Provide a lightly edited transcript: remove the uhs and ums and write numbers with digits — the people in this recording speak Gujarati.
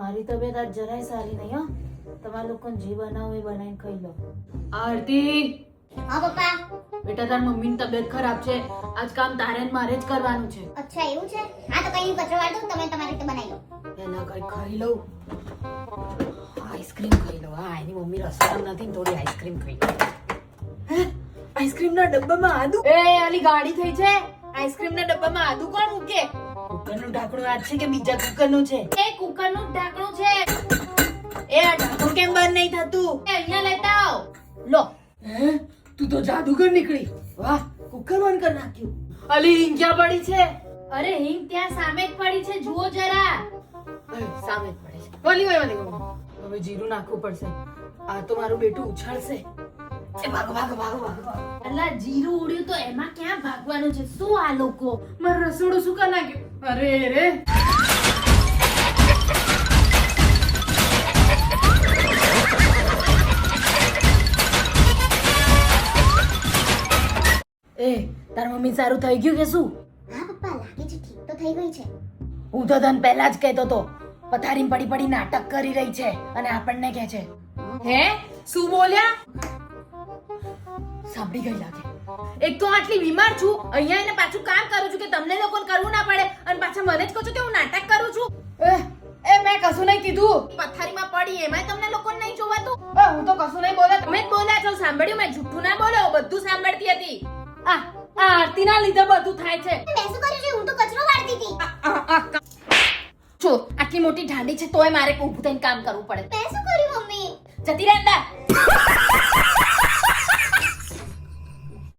મારી તબિયત આજ જરાય સારી નહીં હો. તમારા લોકોને જે બનાવો એ બનાવીને ખાઈ લો. આરતી, હા પપ્પા. બેટા તાર મમ્મીની તબિયત ખરાબ છે, આજ કામ તારે ને મારે જ કરવાનું છે. અચ્છા એવું છે? હા તો કઈ નહીં, કચરો વાળ દઉં, તમે તમારી રીતે બનાવી લો. એના કઈ ખાઈ લઉં. આઈસ્ક્રીમ ખાઈ લઉં. હા, એની મમ્મી રસોડા નથી ને થોડી આઈસ્ક્રીમ ખાઈ લઉં. હે, આઈસ્ક્રીમના ડબ્બામાં આદુ? એ આલી ગાડી થઈ છે. આઈસ્ક્રીમના ડબ્બામાં આદુ કોણ મૂકે? કુકરનું ઢાંકણું આજ છે કે બીજા કુકરનું છે? એ કુકરનું ઢાંકણું છે. એ આ ઢાંકણું કેમ બંધ નહીં થતું? એ અહીંયા લેતા આવ. લો. હે, તું તો જાદુગર નીકળી. વાહ, કુકર બંધ કરી નાખ્યું. અલી હિંગ ક્યાં પડી છે? અરે હિંગ ત્યાં સામે જ પડી છે, જુઓ જરા. સામે જ પડે છે. વલી હોય વલી. હવે જીરું નાખવું પડશે. આ તો મારું બેટું ઉછાળશે. એ ભાગો ભાગો ભાગો ભાગો. અલા જીરું ઉડ્યું તો એમાં ક્યાં ભાગવાનું છે? શું આ લોકો? મારું રસોડું શું કરી નાખ્યું? અરે રે. એ તાર મમ્મી સારું થઈ ગયું કે શું? હા પપ્પા, લાગે છે ઠીક તો થઈ ગઈ છે. હું તો તને પહેલા જ કહેતો તો પથારીમાં પડી પડી નાટક કરી રહી છે અને આપણને કહે છે. હે શું બોલ્યા? સાંભળી ગઈ લાગે. એક તો આટલી બીમાર છું, અહીંયા એને પાછું કામ કરું છું કે તમને લોકોને કરવું ના પડે, અને પાછા મને જ કહો છો કે હું નાટક કરું છું. એ મેં કશું નહીં કીધું. પથારીમાં પડી એમાંય તમને લોકોને નહીં જોવાતું? હું તો કશું નહીં બોલ્યા. તમે જ બોલ્યા છો, સાંભળ્યું? મેં જૂઠું ના બોલ્યો, બધું સાંભળતી હતી. આ આરતીના લીધે બધું થાય છે. મેં શું કર્યું છે? હું તો કચરો વાળતી હતી. જો આટલી મોટી ઢાંડી છે તોય મારે ઊભું થઈને કામ કરવું પડે. મેં શું કર્યું મમ્મી? જતી રહે અંદર.